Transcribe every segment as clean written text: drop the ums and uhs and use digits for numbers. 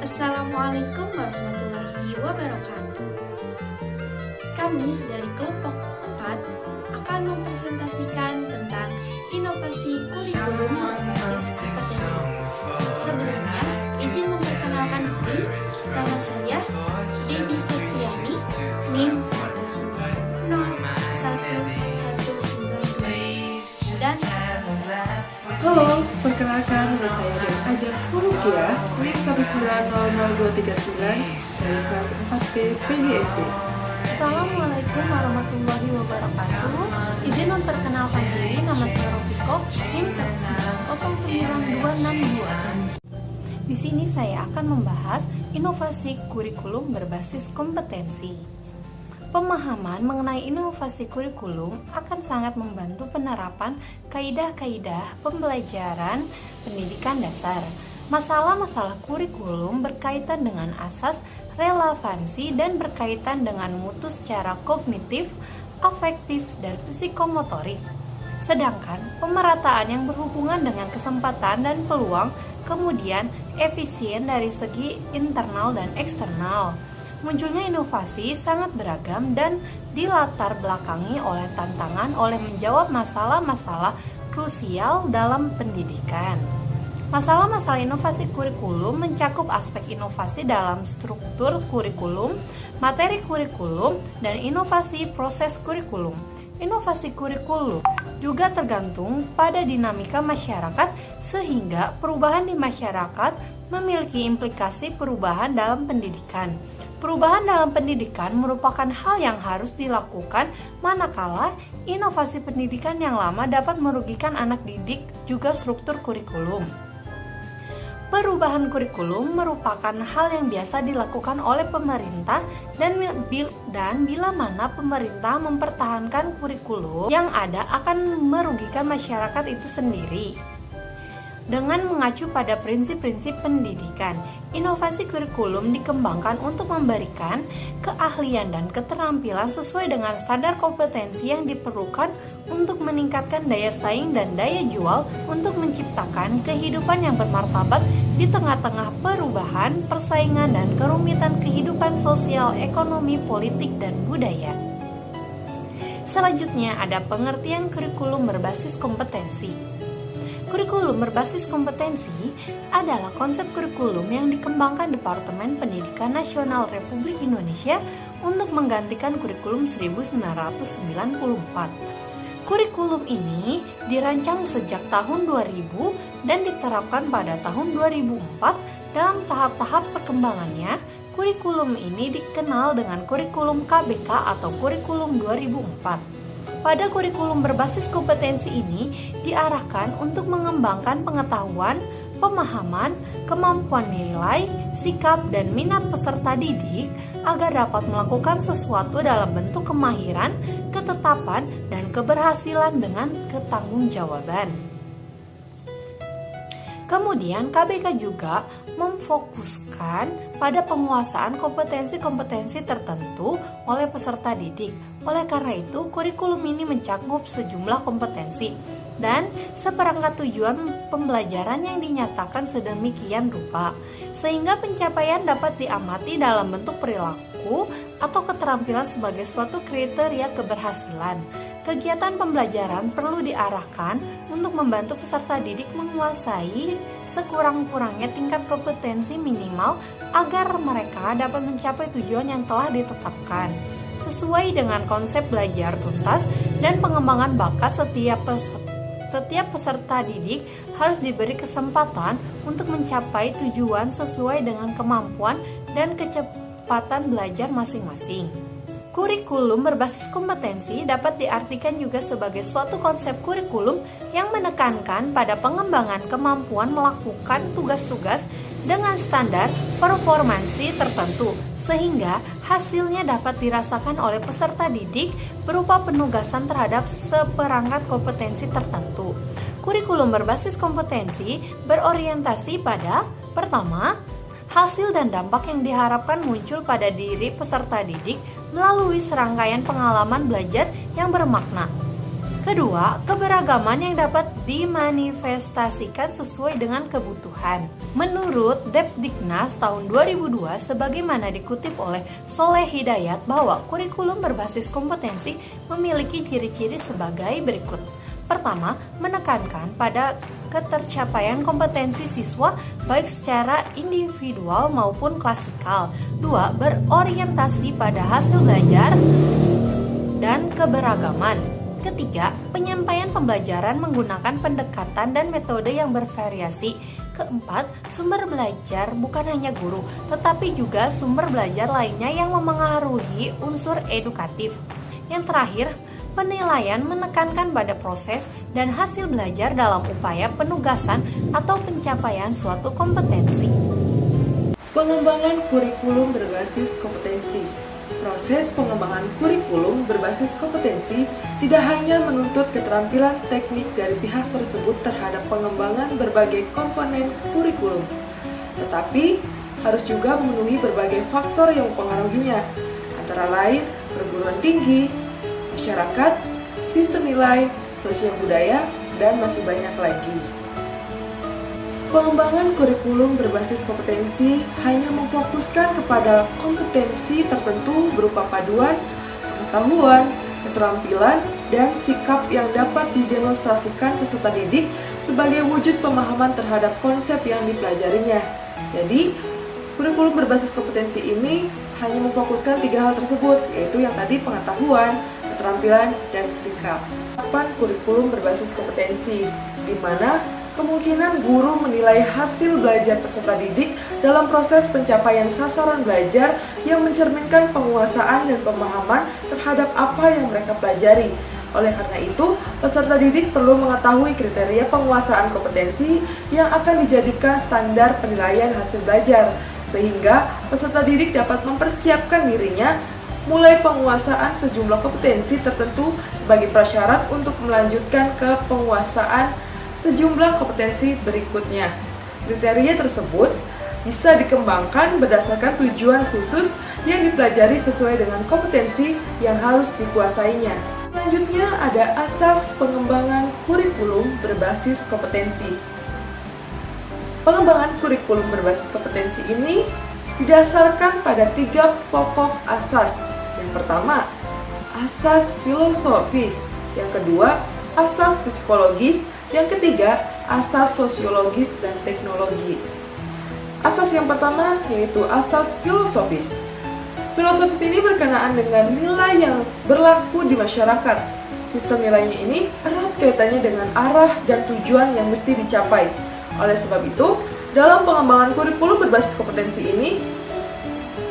Assalamualaikum warahmatullahi wabarakatuh. Kami dari kelompok 4 akan mempresentasikan tentang inovasi kurikulum berbasis kompetensi. Sebelumnya, izin memperkenalkan diri. Nama saya Debbie Septiani, NIM 1901192 dan Halo, perkenalkan nama saya Dev Ajak Pulukia, NIM 1900239 dari kelas 4B PGSD. Assalamualaikum warahmatullahi wabarakatuh. Izin memperkenalkan diri, nama saya Rofiko, NIM 1909262. Di sini saya akan membahas inovasi kurikulum berbasis kompetensi. Pemahaman mengenai inovasi kurikulum akan sangat membantu penerapan kaidah-kaidah pembelajaran pendidikan dasar. Masalah-masalah kurikulum berkaitan dengan asas, relevansi, dan berkaitan dengan mutu secara kognitif, afektif, dan psikomotorik. Sedangkan pemerataan yang berhubungan dengan kesempatan dan peluang, kemudian efisien dari segi internal dan eksternal. Munculnya inovasi sangat beragam dan dilatar belakangi oleh tantangan oleh menjawab masalah-masalah krusial dalam pendidikan. Masalah-masalah inovasi kurikulum mencakup aspek inovasi dalam struktur kurikulum, materi kurikulum, dan inovasi proses kurikulum. Inovasi kurikulum juga tergantung pada dinamika masyarakat sehingga perubahan di masyarakat memiliki implikasi perubahan dalam pendidikan. Perubahan dalam pendidikan merupakan hal yang harus dilakukan manakala inovasi pendidikan yang lama dapat merugikan anak didik juga struktur kurikulum. Perubahan kurikulum merupakan hal yang biasa dilakukan oleh pemerintah dan bila mana pemerintah mempertahankan kurikulum yang ada akan merugikan masyarakat itu sendiri. Dengan mengacu pada prinsip-prinsip pendidikan, inovasi kurikulum dikembangkan untuk memberikan keahlian dan keterampilan sesuai dengan standar kompetensi yang diperlukan untuk meningkatkan daya saing dan daya jual untuk menciptakan kehidupan yang bermartabat di tengah-tengah perubahan, persaingan, dan kerumitan kehidupan sosial, ekonomi, politik, dan budaya. Selanjutnya ada pengertian kurikulum berbasis kompetensi. Kurikulum berbasis kompetensi adalah konsep kurikulum yang dikembangkan Departemen Pendidikan Nasional Republik Indonesia untuk menggantikan kurikulum 1994. Kurikulum ini dirancang sejak tahun 2000 dan diterapkan pada tahun 2004. Dalam tahap-tahap perkembangannya, kurikulum ini dikenal dengan kurikulum KBK atau kurikulum 2004. Pada kurikulum berbasis kompetensi ini diarahkan untuk mengembangkan pengetahuan, pemahaman, kemampuan nilai, sikap, dan minat peserta didik agar dapat melakukan sesuatu dalam bentuk kemahiran, ketetapan, dan keberhasilan dengan ketanggung-jawaban. Kemudian KBK juga memfokuskan pada penguasaan kompetensi-kompetensi tertentu oleh peserta didik. Oleh karena itu, kurikulum ini mencakup sejumlah kompetensi dan seperangkat tujuan pembelajaran yang dinyatakan sedemikian rupa, sehingga pencapaian dapat diamati dalam bentuk perilaku atau keterampilan sebagai suatu kriteria keberhasilan. Kegiatan pembelajaran perlu diarahkan untuk membantu peserta didik menguasai sekurang-kurangnya tingkat kompetensi minimal agar mereka dapat mencapai tujuan yang telah ditetapkan. Sesuai dengan konsep belajar tuntas dan pengembangan bakat, setiap peserta didik harus diberi kesempatan untuk mencapai tujuan sesuai dengan kemampuan dan kecepatan belajar masing-masing. Kurikulum berbasis kompetensi dapat diartikan juga sebagai suatu konsep kurikulum yang menekankan pada pengembangan kemampuan melakukan tugas-tugas dengan standar performansi tertentu, sehingga hasilnya dapat dirasakan oleh peserta didik berupa penugasan terhadap seperangkat kompetensi tertentu. Kurikulum berbasis kompetensi berorientasi pada pertama, hasil dan dampak yang diharapkan muncul pada diri peserta didik melalui serangkaian pengalaman belajar yang bermakna. Kedua, keberagaman yang dapat dimanifestasikan sesuai dengan kebutuhan. Menurut Depdiknas tahun 2002, sebagaimana dikutip oleh Soleh Hidayat bahwa kurikulum berbasis kompetensi memiliki ciri-ciri sebagai berikut. Pertama, menekankan pada ketercapaian kompetensi siswa baik secara individual maupun klasikal. Dua, berorientasi pada hasil belajar dan keberagaman. Ketiga, penyampaian pembelajaran menggunakan pendekatan dan metode yang bervariasi. Keempat, sumber belajar bukan hanya guru, tetapi juga sumber belajar lainnya yang memengaruhi unsur edukatif. Yang terakhir, penilaian menekankan pada proses dan hasil belajar dalam upaya penugasan atau pencapaian suatu kompetensi. Pengembangan kurikulum berbasis kompetensi. Proses pengembangan kurikulum berbasis kompetensi tidak hanya menuntut keterampilan teknik dari pihak tersebut terhadap pengembangan berbagai komponen kurikulum, tetapi harus juga memenuhi berbagai faktor yang mempengaruhinya, antara lain perguruan tinggi, masyarakat, sistem nilai, sosial budaya, dan masih banyak lagi. Pengembangan kurikulum berbasis kompetensi hanya memfokuskan kepada kompetensi tertentu berupa paduan, pengetahuan, keterampilan, dan sikap yang dapat didemonstrasikan peserta didik sebagai wujud pemahaman terhadap konsep yang dipelajarinya. Jadi, kurikulum berbasis kompetensi ini hanya memfokuskan 3 hal tersebut, yaitu yang tadi pengetahuan, keterampilan, dan sikap. Kapan kurikulum berbasis kompetensi, di mana kemungkinan guru menilai hasil belajar peserta didik dalam proses pencapaian sasaran belajar yang mencerminkan penguasaan dan pemahaman terhadap apa yang mereka pelajari. Oleh karena itu, peserta didik perlu mengetahui kriteria penguasaan kompetensi yang akan dijadikan standar penilaian hasil belajar, sehingga peserta didik dapat mempersiapkan dirinya mulai penguasaan sejumlah kompetensi tertentu sebagai prasyarat untuk melanjutkan ke penguasaan sejumlah kompetensi berikutnya. Kriteria tersebut bisa dikembangkan berdasarkan tujuan khusus yang dipelajari sesuai dengan kompetensi yang harus dikuasainya. Selanjutnya ada asas pengembangan kurikulum berbasis kompetensi. Pengembangan kurikulum berbasis kompetensi ini didasarkan pada 3 pokok asas. Yang pertama, asas filosofis. Yang kedua, asas psikologis. Yang ketiga, asas sosiologis dan teknologi. Asas yang pertama yaitu asas filosofis. Filosofis ini berkenaan dengan nilai yang berlaku di masyarakat. Sistem nilainya ini erat kaitannya dengan arah dan tujuan yang mesti dicapai. Oleh sebab itu, dalam pengembangan kurikulum berbasis kompetensi ini,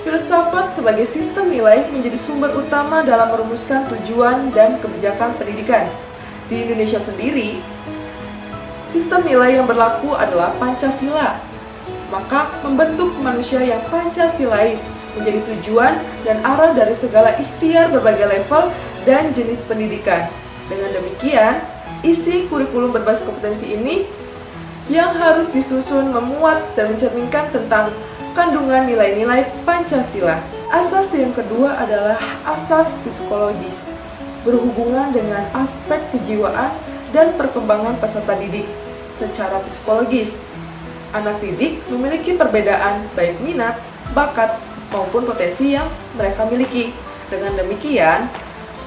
filsafat sebagai sistem nilai menjadi sumber utama dalam merumuskan tujuan dan kebijakan pendidikan. Di Indonesia sendiri, sistem nilai yang berlaku adalah Pancasila. Maka membentuk manusia yang Pancasilais menjadi tujuan dan arah dari segala ikhtiar berbagai level dan jenis pendidikan. Dengan demikian, isi kurikulum berbasis kompetensi ini yang harus disusun memuat dan mencerminkan tentang kandungan nilai-nilai Pancasila. Asas yang kedua adalah asas psikologis, berhubungan dengan aspek kejiwaan dan perkembangan peserta didik. Secara psikologis, anak didik memiliki perbedaan baik minat, bakat, maupun potensi yang mereka miliki. Dengan demikian,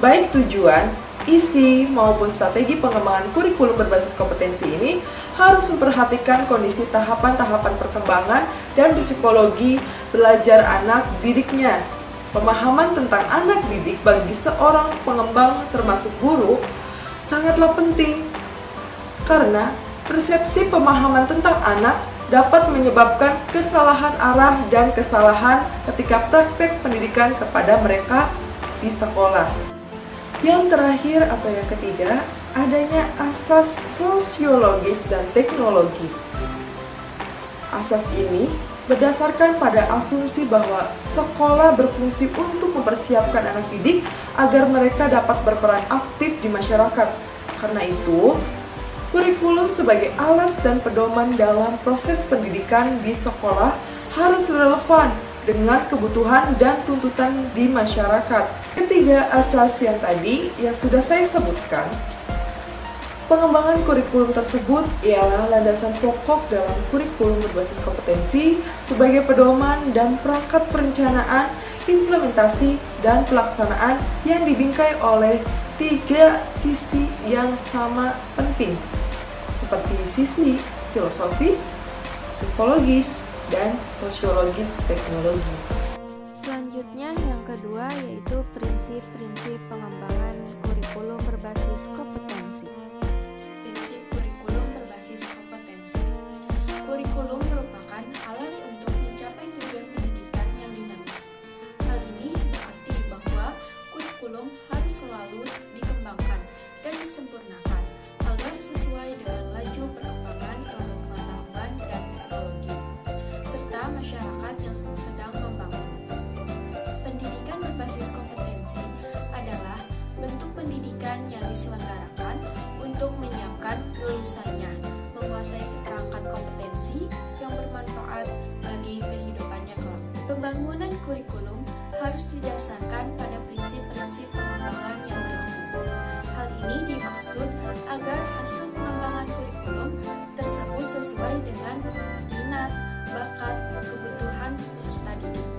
baik tujuan, isi, maupun strategi pengembangan kurikulum berbasis kompetensi ini harus memperhatikan kondisi tahapan-tahapan perkembangan dan psikologi belajar anak didiknya. Pemahaman tentang anak didik bagi seorang pengembang termasuk guru sangatlah penting, karena persepsi pemahaman tentang anak dapat menyebabkan kesalahan arah dan kesalahan ketika praktek pendidikan kepada mereka di sekolah. Yang terakhir atau yang ketiga, adanya asas sosiologis dan teknologi. Asas ini berdasarkan pada asumsi bahwa sekolah berfungsi untuk mempersiapkan anak didik agar mereka dapat berperan aktif di masyarakat. Karena itu, kurikulum sebagai alat dan pedoman dalam proses pendidikan di sekolah harus relevan dengan kebutuhan dan tuntutan di masyarakat. Ketiga asas yang tadi yang sudah saya sebutkan Pengembangan kurikulum tersebut ialah landasan pokok dalam kurikulum berbasis kompetensi sebagai pedoman dan perangkat perencanaan, implementasi, dan pelaksanaan yang dibingkai oleh 3 sisi yang sama penting, seperti sisi filosofis, psikologis, dan sosiologis teknologi. Selanjutnya yang kedua yaitu prinsip-prinsip pengembangan kurikulum berbasis kompetensi. Prinsip kurikulum berbasis kompetensi. Kurikulum merupakan alat untuk mencapai tujuan pendidikan yang dinamis. Hal ini berarti bahwa kurikulum harus selalu dikembangkan dan disempurnakan agar sesuai dengan laju perkembangan ilmu pengetahuan dan teknologi, serta masyarakat yang sedang membangun. Pendidikan berbasis kompetensi adalah bentuk pendidikan yang diselenggarakan untuk menyiapkan lulusannya menguasai seperangkat kompetensi yang bermanfaat bagi kehidupannya kelak. Pembangunan kurikulum harus didasarkan pada prinsip-prinsip pengembangan yang berlaku. Hal ini dimaksud agar hasil pengembangan kurikulum tersebut sesuai dengan minat, bakat, kebutuhan peserta didik,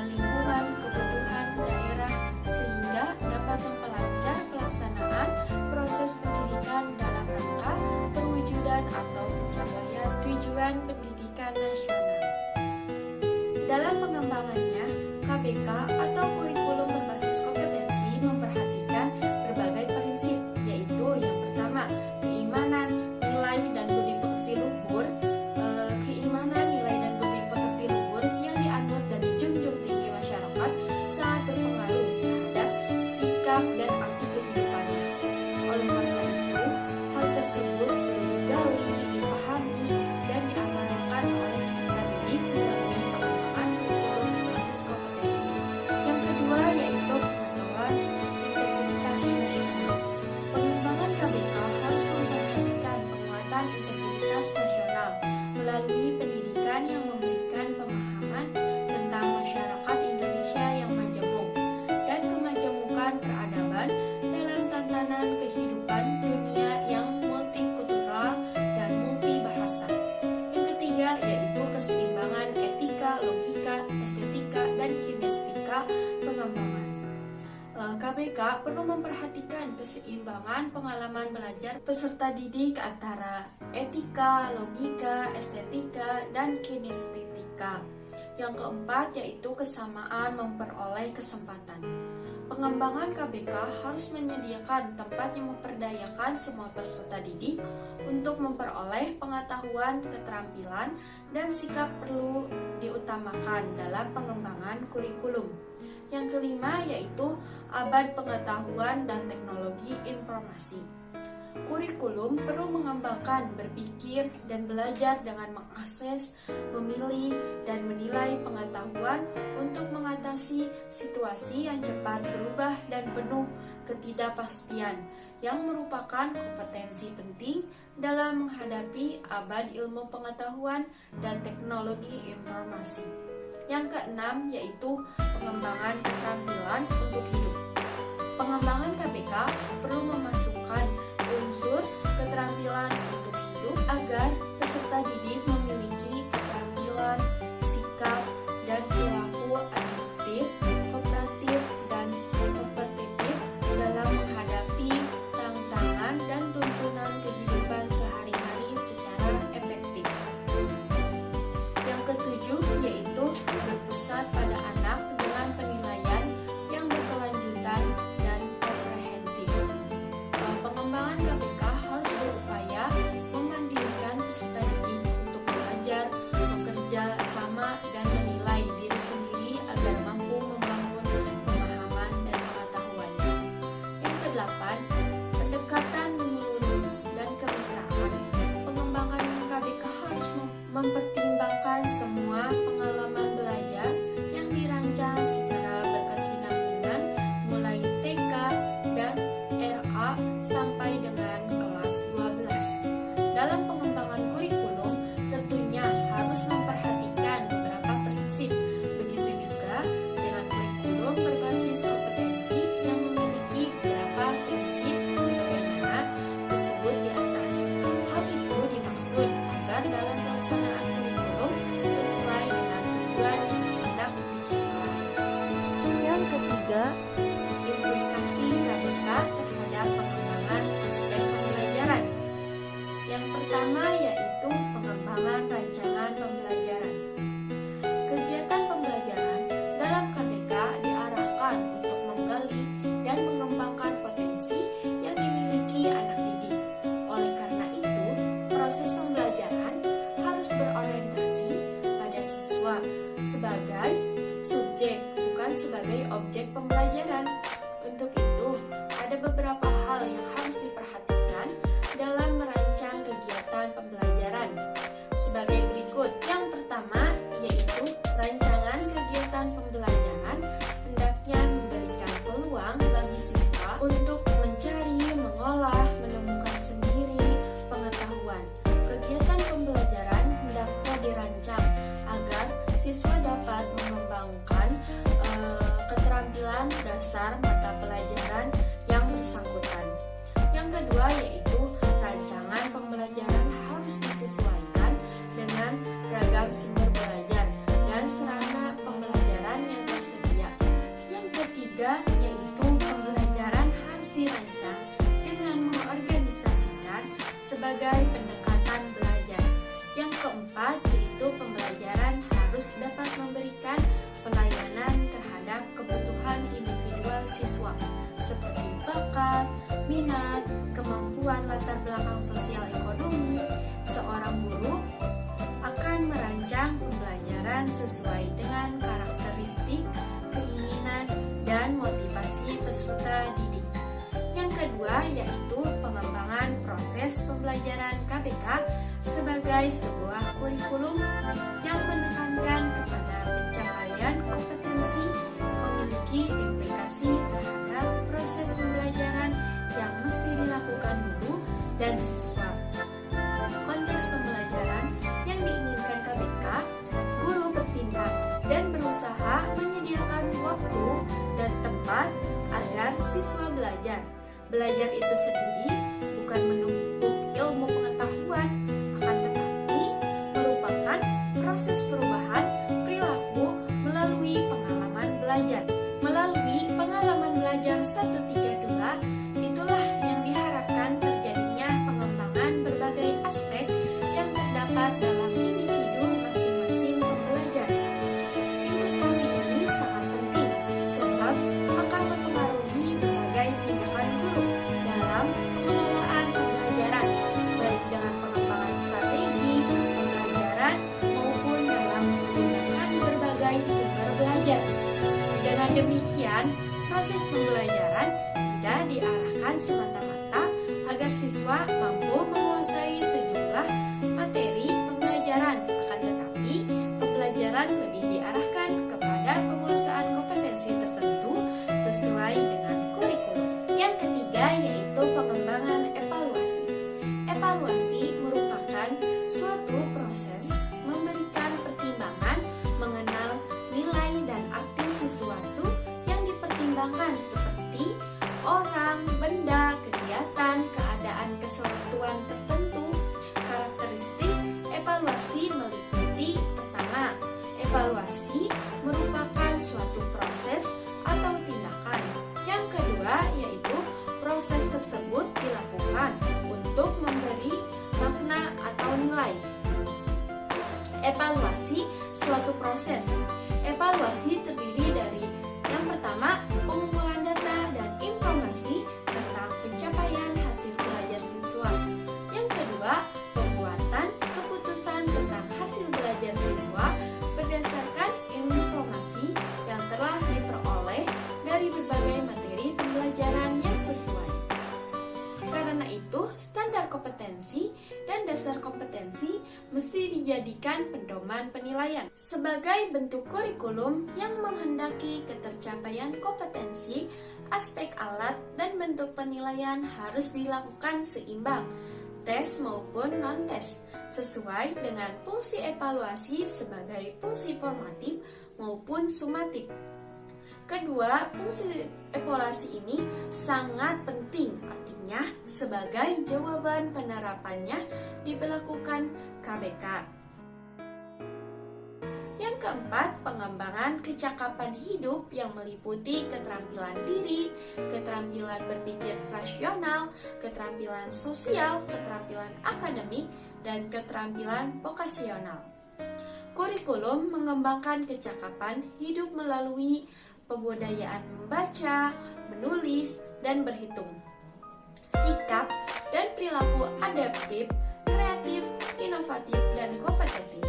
lingkungan, kebutuhan daerah, sehingga dapat memperlancar pelaksanaan proses pendidikan dalam rangka perwujudan atau pencapaian tujuan pendidikan nasional. Dalam pengembangannya, KBK atau kurikulum berbasis kompetensi memperhatikan berbagai prinsip, yaitu yang pertama, keimanan, nilai, dan budi pekerti luhur. Keimanan, nilai, dan budi pekerti luhur yang dianut dan dijunjung tinggi masyarakat sangat berpengaruh terhadap sikap dan arti kehidupannya. Oleh karena itu, hal tersebut perlu digali, dipahami, dan diamalkan oleh peserta didik melalui pengembangan kurikulum berbasis kompetensi. Yang kedua yaitu pengetahuan integritas nasional. Pengembangan KBK harus memperhatikan penguatan integritas nasional melalui pendidikan yang memberikan pemahaman tentang masyarakat Indonesia yang majemuk dan kemajemukan peradaban dalam tatanan kehidupan dunia yang multikultural dan multibahasa. Yang ketiga yaitu keseimbangan etika, logika, estetika, dan kinestetika pengembangan. KBK perlu memperhatikan keseimbangan pengalaman belajar peserta didik antara etika, logika, estetika, dan kinestetika. Yang keempat yaitu kesamaan memperoleh kesempatan. Pengembangan KBK harus menyediakan tempat yang memperdayakan semua peserta didik untuk memperoleh pengetahuan, keterampilan, dan sikap perlu diutamakan dalam pengembangan kurikulum. Yang kelima yaitu abad pengetahuan dan teknologi informasi. Kurikulum perlu mengembangkan berpikir dan belajar dengan mengakses, memilih, dan menilai pengetahuan untuk mengatasi situasi yang cepat berubah dan penuh ketidakpastian yang merupakan kompetensi penting dalam menghadapi abad ilmu pengetahuan dan teknologi informasi. Yang keenam yaitu pengembangan keterampilan untuk hidup. Pengembangan KBK perlu memasukkan unsur keterampilan untuk hidup agar peserta didik memiliki keterampilan, sikap, dan perilaku adaptif, kooperatif, dan kompetitif dalam menghadapi tantangan dan tuntunan kehidupan sehari-hari secara efektif. Yang ketujuh yaitu berpusat pada anak dengan penilaian yang berkelanjutan dan komprehensif. Pengembangan KBK harus berupaya memandirikan peserta didik untuk belajar, bekerja sama, dan menilai diri sendiri agar mampu membangun pemahaman dan pengetahuannya. Yang kedelapan, pendekatan menyeluruh dan kemitraan. Pengembangan KBK harus mempertimbangkan semua pengalaman belajar yang dirancang secara berkesinambungan mulai TK dan RA sampai dengan kelas 12. Dalam pengembangan kurikulum tentunya harus memperhatikan beberapa prinsip. Begitu juga dengan kurikulum berbasis kompetensi yang memiliki beberapa prinsip sebagaimana disebut pelaksanaan kurikulum sesuai dengan tujuan yang hendak dicapai. Yang ketiga, Implikasi KBK terhadap pengembangan aspek pembelajaran. Yang pertama yaitu pengembangan rancangan pembelajaran. Kegiatan pembelajaran dalam KBK diarahkan untuk menggali dan mengembangkan potensi yang dimiliki anak didik. Oleh karena itu, proses pembelajaran harus berorientasi pada siswa sebagai subjek, bukan sebagai objek pembelajaran. Untuk itu, ada beberapa hal yang harus diperhatikan dalam merancang kegiatan pembelajaran. Sebagai berikut, yang pertama yaitu rancangan kegiatan pembelajaran hendaknya memberikan peluang bagi siswa untuk mencari, mengolah, menemukan sendiri pengetahuan. Kegiatan pembelajaran hendaknya dirancang agar siswa dapat mengembangkan keterampilan dasar mata pelajaran yang bersangkutan. Yang kedua yaitu rancangan pembelajaran harus disesuaikan dengan ragam sumber belajar dan sarana pembelajaran yang tersedia. Yang ketiga yaitu pembelajaran harus dirancang dengan mengorganisasikan sebagai pendekatan belajar. Yang keempat yaitu pembelajaran harus dapat memberikan pelayanan terhadap kebutuhan individual siswa seperti bakat, minat, kemampuan latar belakang sosial ekonomi. Seorang guru akan merancang pembelajaran sesuai dengan karakteristik, keinginan, dan motivasi peserta didik. Yang kedua yaitu pengembangan proses pembelajaran KBK sebagai sebuah kurikulum yang menekankan kepada pencapaian kompetensi, memiliki implikasi terhadap proses pembelajaran yang mesti dilakukan guru dan siswa. Konteks pembelajaran yang diinginkan KBK, guru bertindak dan berusaha menyediakan waktu dan tempat agar siswa belajar. Belajar itu sendiri bukan menumpuk ilmu pengetahuan, akan tetapi merupakan proses perubahan perilaku melalui pengalaman belajar. Melalui pengalaman belajar 132, itulah yang diharapkan terjadinya pengembangan berbagai aspek yang terdapat dalam individu masing-masing pembelajar. Implikasi ini sangat penting sebab akan mempengaruhi berbagai tindakan guru dalam pengelolaan pembelajaran, baik dengan pengembangan strategi pembelajaran maupun dalam menggunakan berbagai sumber belajar. Dengan demikian, proses pembelajaran tidak diarahkan semata-mata agar siswa mampu menguasai sejumlah materi pembelajaran, akan tetapi pembelajaran lebih diarahkan kepada penguasaan kompetensi tertentu sesuai dengan kurikulum. Yang ketiga yaitu pengembangan evaluasi. Evaluasi merupakan suatu proses memberikan pertimbangan mengenal nilai dan arti sesuatu yang dipertimbangkan seperti orang, benda, kegiatan, keadaan kesatuan tertentu. Karakteristik evaluasi meliputi: pertama, evaluasi merupakan suatu proses atau tindakan. Yang kedua yaitu proses tersebut dilakukan untuk memberi makna atau nilai. Evaluasi suatu proses. Evaluasi terdiri dari yang pertama, pengumpulan data dan informasi tentang pencapaian hasil belajar siswa. Yang kedua, pembuatan keputusan tentang hasil belajar siswa berdasarkan informasi yang telah diperoleh dari berbagai materi pembelajaran yang sesuai. Karena itu, standar kompetensi dan dasar kompetensi mesti dijadikan pedoman penilaian. Sebagai bentuk kurikulum yang menghendaki ketercapaian kompetensi, aspek alat dan bentuk penilaian harus dilakukan seimbang, tes maupun non-tes, sesuai dengan fungsi evaluasi sebagai fungsi formatif maupun sumatif. Kedua, fungsi evaluasi ini sangat penting, artinya sebagai jawaban penerapannya diberlakukan KBK. keempat, pengembangan kecakapan hidup yang meliputi keterampilan diri, keterampilan berpikir rasional, keterampilan sosial, keterampilan akademik, dan keterampilan vokasional. Kurikulum mengembangkan kecakapan hidup melalui pembudayaan membaca, menulis, dan berhitung, sikap dan perilaku adaptif, kreatif, inovatif, dan kompetitif.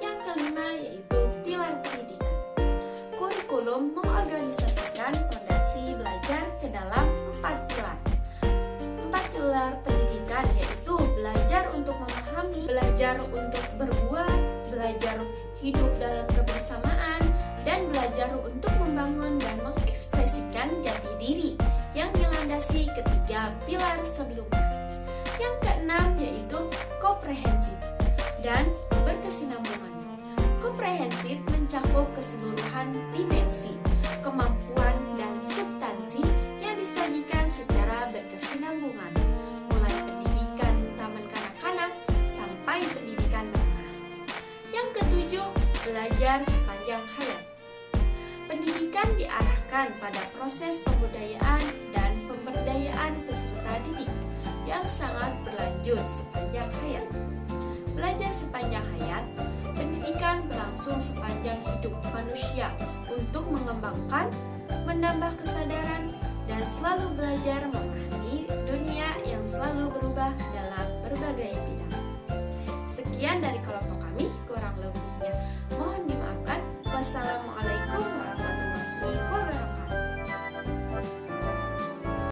Yang kelima yaitu pilar pendidikan. Kurikulum mengorganisasikan fondasi belajar ke dalam 4 pilar. 4 pilar pendidikan yaitu belajar untuk memahami, belajar untuk berbuat, belajar hidup dalam kebersamaan, dan belajar untuk membangun dan mengekspresikan jati diri yang dilandasi ketiga pilar sebelumnya. Yang keenam yaitu komprehensif dan berkesinambungan. Komprehensif mencakup keseluruhan dimensi, kemampuan, dan substansi yang disajikan secara berkesinambungan, mulai pendidikan taman kanak-kanak sampai pendidikan menengah. Yang ketujuh, belajar sepanjang hayat. Pendidikan diarahkan pada proses pembudayaan dan pemberdayaan peserta didik yang sangat berlanjut sepanjang hayat. Belajar sepanjang hayat, pendidikan berlangsung sepanjang hidup manusia untuk mengembangkan, menambah kesadaran, dan selalu belajar memahami dunia yang selalu berubah dalam berbagai bidang. Sekian dari kelompok kami, kurang lebihnya mohon dimaafkan. Wassalamualaikum